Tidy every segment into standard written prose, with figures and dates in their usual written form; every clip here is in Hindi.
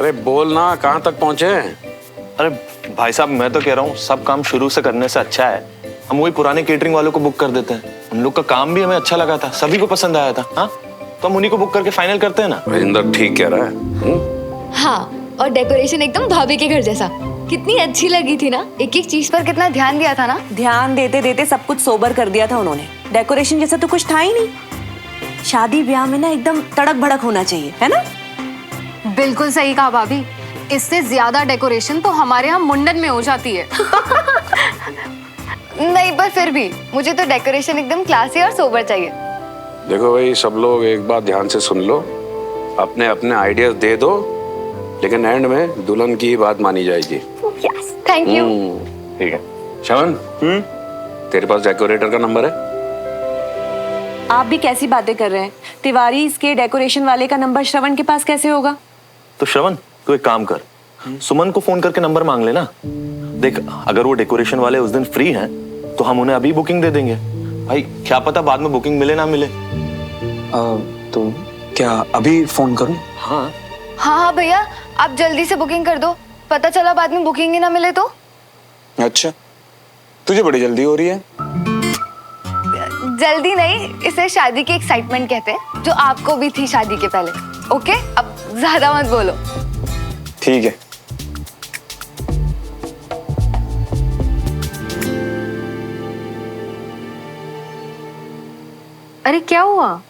अरे बोल ना, कहाँ तक पहुंचे? अरे भाई साहब, मैं तो कह रहा हूँ सब काम शुरू से करने से अच्छा है हम वही पुराने केटरिंग वालों को बुक कर देते हैं। उन लोग का काम भी हमें अच्छा लगा था, सभी को पसंद आया था। हाँ, तो हम उन्हीं को बुक करके फाइनल करते हैं ना। राजेंद्र ठीक कह रहा है। हाँ, और डेकोरेशन एकदम भाभी के घर जैसा। कितनी अच्छी लगी थी ना, एक एक चीज पर कितना ध्यान दिया था ना। ध्यान देते देते सब कुछ सोबर कर दिया था उन्होंने। डेकोरेशन जैसा तो कुछ था ही नहीं। शादी ब्याह में ना एकदम तड़क भड़क होना चाहिए, है ना? बिल्कुल सही कहा भाभी। इससे ज्यादा डेकोरेशन तो हमारे यहाँ मुंडन में हो जाती है। नहीं, पर फिर भी मुझे तो डेकोरेशन एकदम क्लासी और सोबर चाहिए। देखो भाई, सब लोग एक बात ध्यान से सुन लो, अपने अपने आइडियाज दे दो, लेकिन एंड में दुल्हन की ही बात मानी जाएगी। Yes, thank you. ठीक है। श्रवण, तेरे पास डेकोरेटर का नंबर है? आप भी कैसी बातें कर रहे हैं? तिवारी इसके डेकोरेशन वाले का नंबर श्रवण के पास कैसे होगा? तो श्रवण, तू एक काम कर, सुमन को फोन करके नंबर मांग लेना। देख, अगर वो डेकोरेशन वाले उस दिन फ्री हैं तो हम उन्हें अभी बुकिंग दे देंगे। भाई क्या पता बाद में बुकिंग मिले ना मिले। तो क्या अभी फोन करूं? हाँ हाँ हाँ भैया, आप जल्दी से बुकिंग कर दो, पता चला बाद में बुकिंग ही ना मिले तो। अच्छा, तुझे बड़ी जल्दी हो रही है। जल्दी नहीं, इसे शादी की एक्साइटमेंट कहते हैं, जो आपको भी थी शादी के पहले। ओके, अब ज्यादा मत बोलो। ठीक है। अरे क्या हुआ?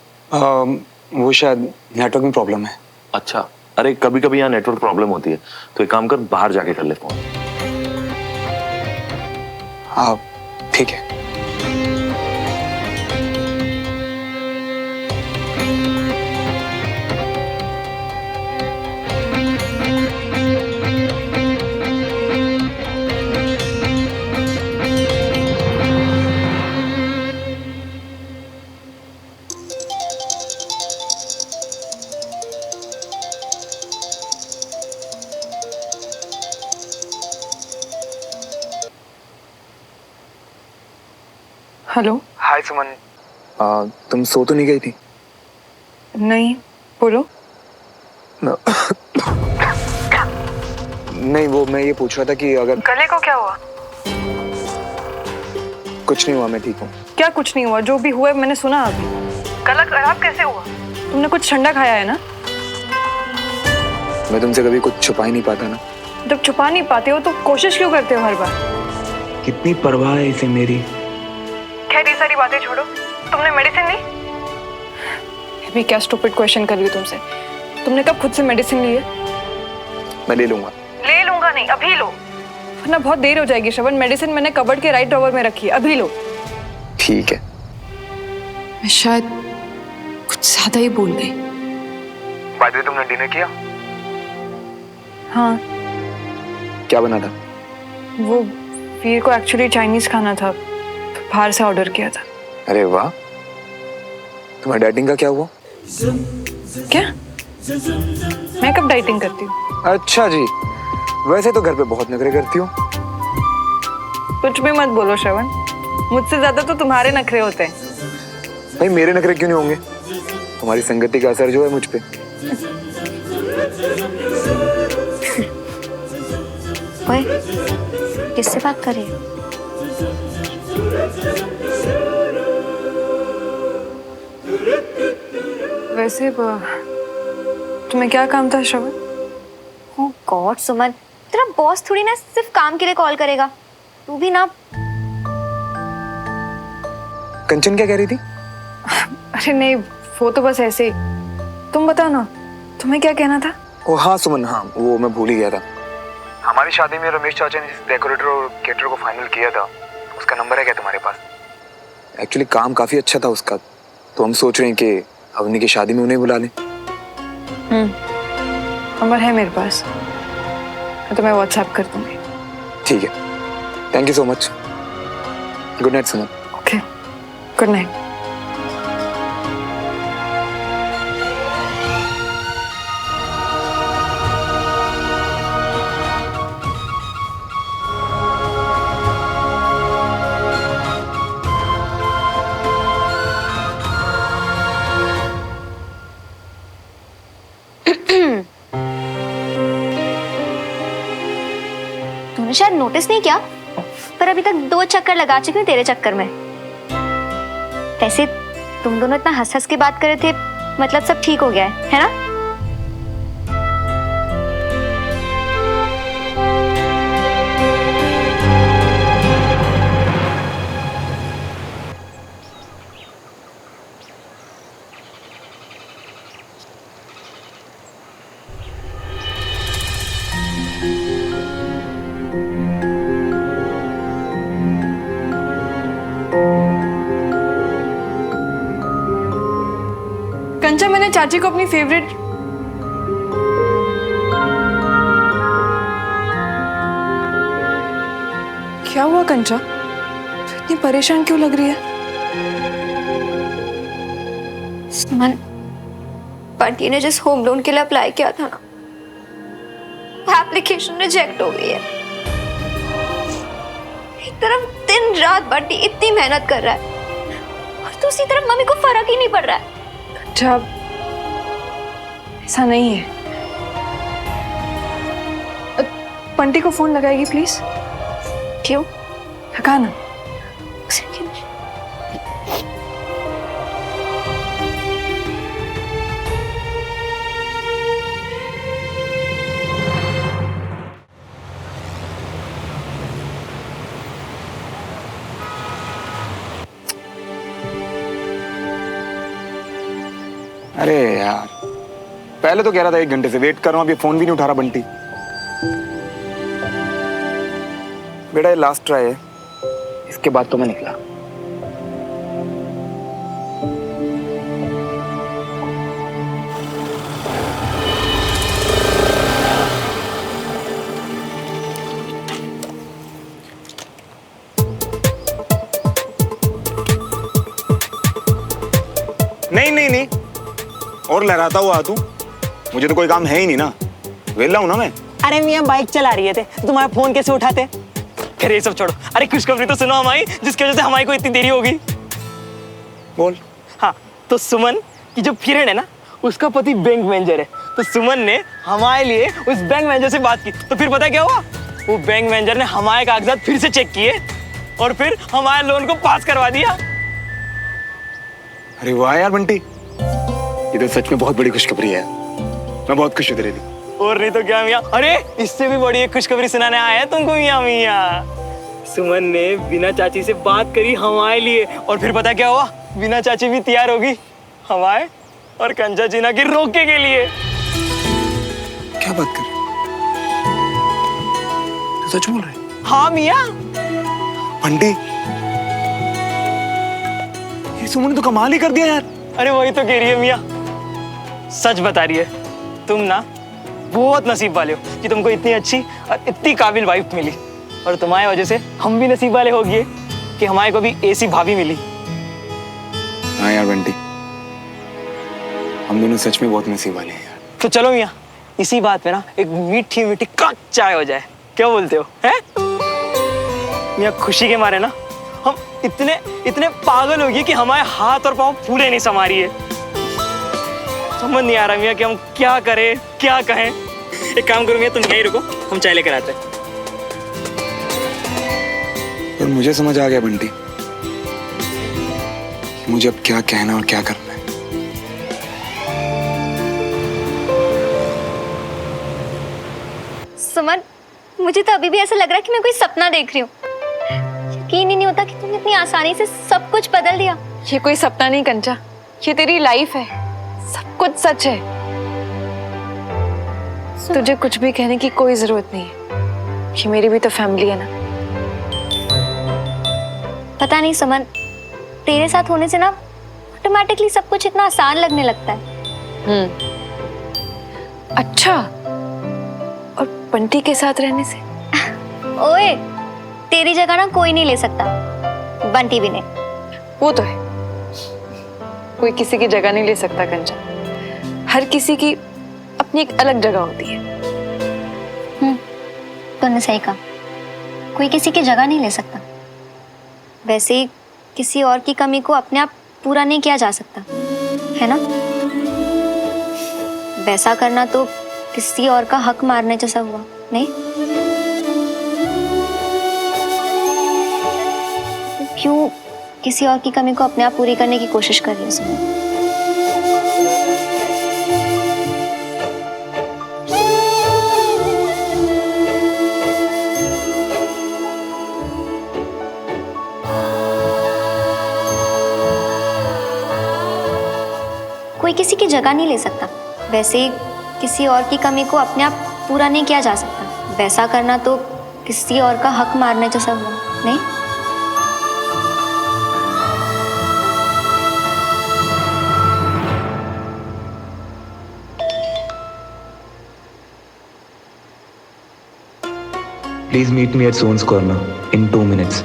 वो शायद नेटवर्क में प्रॉब्लम है। अच्छा, अरे कभी कभी यहाँ नेटवर्क प्रॉब्लम होती है, तो एक काम कर, बाहर जाके कर ले फोन। हाँ ठीक है। हेलो। हाय सुमन, तुम सो तो नहीं गई थी? नहीं, बोलो। नहीं, वो मैं ये पूछ रहा था कि अगर गले को क्या हुआ? कुछ नहीं हुआ, मैं ठीक हूँ। क्या कुछ नहीं हुआ? जो भी हुआ है मैंने सुना अभी। गला खराब कैसे हुआ? तुमने कुछ ठंडा खाया है ना? मैं तुमसे कभी कुछ छुपा ही नहीं पाता ना। जब छुपा नहीं पाते हो तो कोशिश क्यों करते हो हर बार? कितनी परवाह है इसे मेरी। खैर ये सारी बातें छोड़ो, तुमने मेडिसिन ली? अभी क्या स्टूपिड क्वेश्चन कर रही हो तुमसे। तुमने कब खुद से मेडिसिन ली है? मैं ले लूंगा। ले लूंगा नहीं, अभी लो, वरना बहुत देर हो जाएगी। श्रवण, मेडिसिन मैंने कबर्ड के राइट ड्रॉवर में रखी है, अभी लो। ठीक है। मैं शायद कुछ ज्यादा ही बोल गई। बाय द वे, तुमने डिनर किया? हाँ, क्या बना था? वो वीर को एक्चुअली चाइनीज खाना था, बाहर से ऑर्डर किया था। अरे वाह, तुम्हारी डाइटिंग का क्या हुआ? क्या? मैं कब डाइटिंग करती हूँ? अच्छा जी, वैसे तो घर पे बहुत नखरे करती हूँ। कुछ भी मत बोलो श्रवण, मुझसे ज्यादा तो तुम्हारे नखरे होते हैं। नहीं, मेरे नखरे क्यों नहीं होंगे? तुम्हारी संगति का असर जो है मुझ पे। ओए, किससे बात कर रही है? वैसे तुम्हें क्या काम था श्रवण? ओह गॉड सुमन, तेरा बॉस थोड़ी ना सिर्फ काम के लिए कॉल करेगा। तू भी ना। कंचन क्या कह रही थी? अरे नहीं, वो तो बस ऐसे ही। तुम बताओ ना, तुम्हें क्या कहना था? ओ हाँ सुमन, हाँ वो मैं भूल ही गया था। हमारी शादी में रमेश चाचा ने जिस डेकोरेटर और केटरर को फाइनल किया था, उसका नंबर है क्या तुम्हारे पास? एक्चुअली काम काफी अच्छा था उसका, तो हम सोच रहे हैं कि अवनी की शादी में उन्हें बुला लें। नंबर है मेरे पास, तो मैं व्हाट्सएप कर दूंगी। ठीक है, thank you so much. Good night Suman. Okay, good night. तुमने शायद नोटिस नहीं किया, पर अभी तक 2 चक्कर लगा चुकी हूँ तेरे चक्कर में। वैसे तुम दोनों इतना हंस हंस के बात कर रहे थे, मतलब सब ठीक हो गया है ना? कंचा, मैंने चाची को अपनी फेवरेट क्या हुआ कंचा? तो इतनी परेशान क्यों लग रही है? सुमन, बंटी ने जिस होम लोन के लिए अप्लाई किया था ना, एप्लीकेशन रिजेक्ट हो गई है। एक तरफ दिन रात बंटी इतनी मेहनत कर रहा है और दूसरी तरफ मम्मी को फर्क ही नहीं पड़ रहा है। अच्छा, ऐसा नहीं है। बंटी को फोन लगाएगी प्लीज? क्यों? लगा ना। अरे यार, पहले तो कह रहा था 1 घंटे से वेट कर रहा हूँ, अभी फोन भी नहीं उठा रहा बंटी। बेटा ये लास्ट ट्राई है, इसके बाद तो मैं निकला। नहीं नहीं नहीं, और लहराता हुआ तू, मुझे तो कोई काम है ही नहीं ना, वेला हूं ना मैं। अरे मियाँ बाइक चला रही थे, तुम्हारा फोन कैसे उठाते? खैर ये सब छोड़ो, अरे खुशखबरी तो सुनो हमारी, जिसकी वजह से हमारी को इतनी देरी होगी। बोल। हाँ, तो सुमन की जो फ्रेंड है ना, उसका पति बैंक मैनेजर है, तो सुमन ने हमारे लिए उस बैंक मैनेजर से बात की, तो फिर पता क्या हुआ? वो बैंक मैनेजर ने हमारे कागजात फिर से चेक किए और फिर हमारे लोन को पास करवा दिया। अरे वाह यार बंटी, ये तो सच में बहुत बड़ी खुशखबरी है। मैं बहुत खुश हूँ तेरे लिए। और नहीं तो क्या मियाँ, अरे इससे भी बड़ी एक खुशखबरी सुनाने आया है तुमको मियाँ। मियाँ, सुमन ने बिना चाची से बात करी हमारे लिए, और फिर पता क्या हुआ? बिना चाची भी तैयार होगी हमारे और कंचा जीना की रोके के लिए। क्या बात कर रहे? तू सच बोल रहे? हाँ मियाँ। बंटी, ये सुमन ने तो कमाल ही कर दिया यार। अरे वही तो कह रही है मियाँ, सच बता रही है, तुम ना बहुत नसीब वाले हो कि तुमको इतनी अच्छी और इतनी काबिल वाइफ मिली, और तुम्हारी वजह से हम भी नसीब वाले हो गए कि हमारे को भी ऐसी भाभी मिली। हाँ यार बंटी, हम दोनों सच में बहुत नसीब वाले हैं यार। तो चलो मियाँ, इसी बात पे ना एक मीठी मीठी कप चाय हो जाए, क्या बोलते हो? हैं मियाँ, खुशी के मारे ना हम इतने इतने पागल हो गए कि हमारे हाथ और पाँव फूले नहीं समा रही है। समझ नहीं आ रहा मियाँ कि हम क्या करें, क्या कहें। एक काम करो मियाँ, तुम यहीं रुको, हम चाय लेकर आते हैं। पर मुझे समझ आ गया बंटी, मुझे अब क्या कहना और क्या करना है। सुमन, मुझे तो अभी भी ऐसा लग रहा है कि मैं कोई सपना देख रही हूँ। यकीन ही नहीं होता कि तुमने इतनी आसानी से सब कुछ बदल दिया। ये कोई सपना नहीं कंचा, ये तेरी लाइफ है, सब कुछ सच है। तुझे कुछ भी कहने की कोई जरूरत नहीं है, ये मेरी भी तो फैमिली है ना। पता नहीं सुमन, तेरे साथ होने से ना ऑटोमेटिकली सब कुछ इतना आसान लगने लगता है। अच्छा, और बंटी के साथ रहने से? ओए, तेरी जगह ना कोई नहीं ले सकता, बंटी भी नहीं। वो तो है, कोई किसी की जगह नहीं ले सकता कंचा, हर किसी की अपनी एक अलग जगह होती है। तूने सही कहा, कोई किसी की जगह नहीं ले सकता। वैसे ही किसी और की कमी को अपने आप पूरा नहीं किया जा सकता, है ना? वैसा करना तो किसी और का हक मारने जैसा हुआ, नहीं? क्यों किसी और की कमी को अपने आप पूरी करने की कोशिश कर रही हो सुमन? कोई किसी की जगह नहीं ले सकता। वैसे ही किसी और की कमी को अपने आप पूरा नहीं किया जा सकता। वैसा करना तो किसी और का हक मारने जैसा हुआ, नहीं? Please meet me at sons corner in 2 minutes.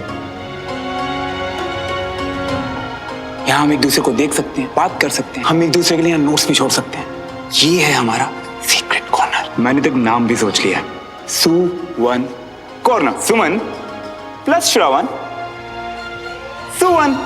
यहाँ हम एक दूसरे को देख सकते हैं, बात कर सकते हैं, हम एक दूसरे के लिए नोट्स भी छोड़ सकते हैं। ये है हमारा सीक्रेट कॉर्नर। मैंने तो एक नाम भी सोच लिया, सुवन कॉर्नर। सुमन प्लस श्रवण, सुवन।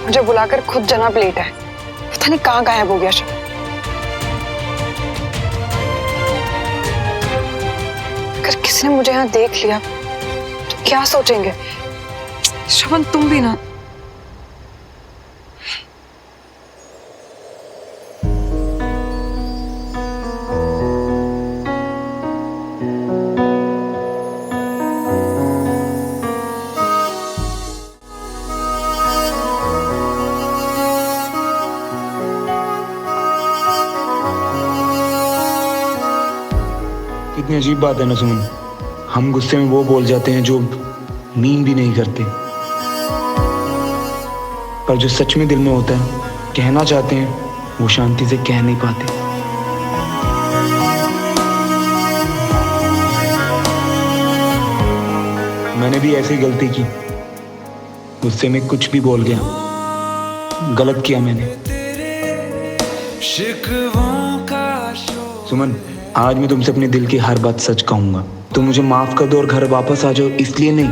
मुझे बुलाकर खुद जनाब लेट है। पता नहीं कहाँ गायब हो गया शवन। अगर किसी ने मुझे यहाँ देख लिया तो क्या सोचेंगे? शवन तुम भी ना। कितनी अजीब बात है ना सुमन, हम गुस्से में वो बोल जाते हैं जो मीन भी नहीं करते, पर जो सच में दिल में होता है, कहना चाहते हैं, वो शांति से कह नहीं पाते। मैंने भी ऐसी गलती की, गुस्से में कुछ भी बोल गया, गलत किया मैंने। सुमन, आज मैं तुमसे अपने दिल की हर बात सच कहूंगा। तुम मुझे माफ कर दो और घर वापस आ जाओ, इसलिए नहीं,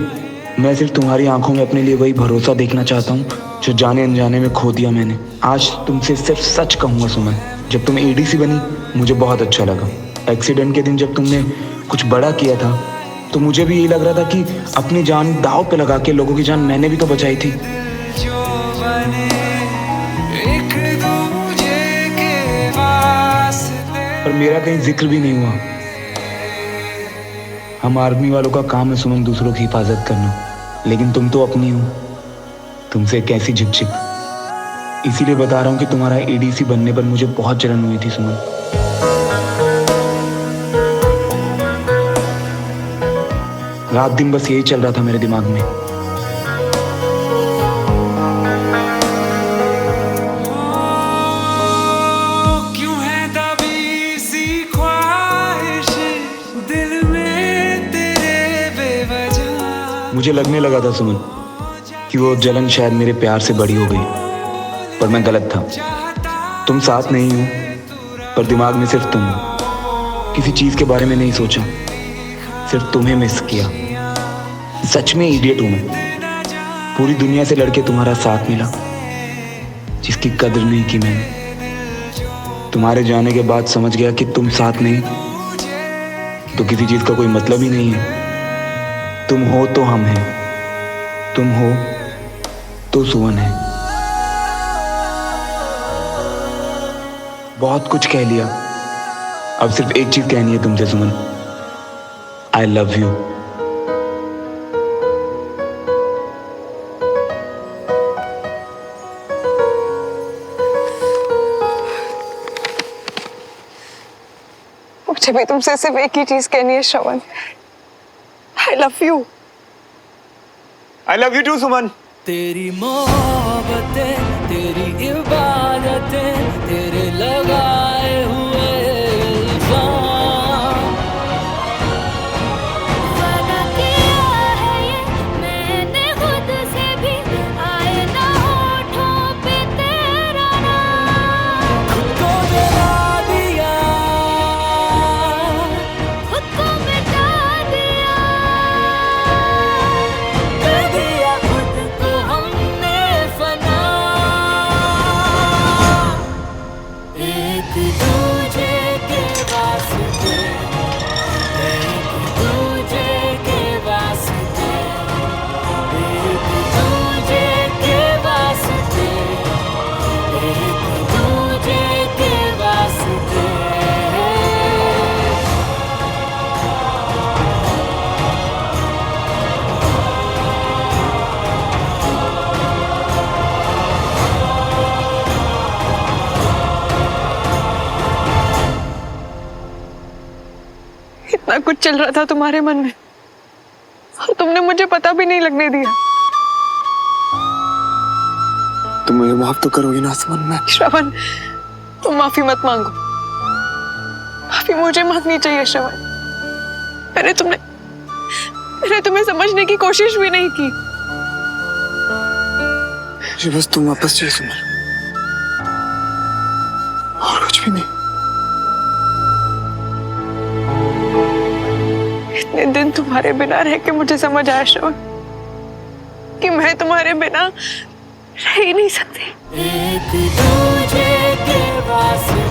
मैं सिर्फ तुम्हारी आंखों में अपने लिए वही भरोसा देखना चाहता हूँ जो जाने अनजाने में खो दिया मैंने। आज तुमसे सिर्फ सच कहूंगा सुमन, जब तुम एडीसी बनी मुझे बहुत अच्छा लगा। एक्सीडेंट के दिन जब तुमने कुछ बड़ा किया था तो मुझे भी यही लग रहा था कि अपनी जान दांव पे लगा के लोगों की जान मैंने भी तो बचाई थी। पर मेरा कहीं जिक्र भी नहीं हुआ। हम आर्मी वालों का काम है सुमन दूसरों की हिफाजत करना, लेकिन तुम तो अपनी हो, तुमसे कैसी झिकझिक। इसीलिए बता रहा हूं कि तुम्हारा एडीसी बनने पर मुझे बहुत जलन हुई थी सुमन। रात दिन बस यही चल रहा था मेरे दिमाग में। मुझे लगने लगा था सुमन कि वो जलन शायद मेरे प्यार से बड़ी हो गई, पर मैं गलत था। तुम साथ नहीं हो, पर दिमाग में सिर्फ तुम हो। किसी चीज के बारे में नहीं सोचा, सिर्फ तुम्हें मिस किया। सच में इडियट हूं मैं। पूरी दुनिया से लड़के तुम्हारा साथ मिला, जिसकी कदर नहीं की मैंने। तुम्हारे जाने के बाद समझ गया कि तुम साथ नहीं तो किसी चीज का कोई मतलब ही नहीं है। तुम हो तो हम हैं, तुम हो तो सुवन है। बहुत कुछ कह लिया, अब सिर्फ एक चीज कहनी है तुमसे सुमन, आई लव यू। मुझे भी तुमसे सिर्फ एक ही चीज कहनी है Shravan, I love you. I love you too Suman. तेरी मोहब्बतें, तेरी इबादतें, तेरे लगाए हुए इल्जाम। वादा किया है ये मैंने खुद से भी, आए ना होठों पे तेरा नाम। खुद को जला दिया, खुद को मिटा दिया, कर दिया खुद को हमने फना। एक दूजे के वास्ते, एक दूजे के वास्ते, एक दूजे के वास्ते, एक दूजे के वास्ते। इतना कुछ चल रहा था तुम्हारे मन में और तुमने मुझे पता भी नहीं लगने दिया। तुम मुझे माफ तो करोगी ना सुमन? मैं श्रवण, तुम माफी मत मांगो, माफी मुझे मांगनी चाहिए श्रवण। मैंने तुम्हें समझने की कोशिश भी नहीं की। मुझे बस तुम वापस चाहिए सुमन, और कुछ भी नहीं। इतने दिन तुम्हारे बिना रह के मुझे समझ आया श्रवण कि मैं तुम्हारे बिना रह ही नहीं सकती। एक दूजे के वास्ते,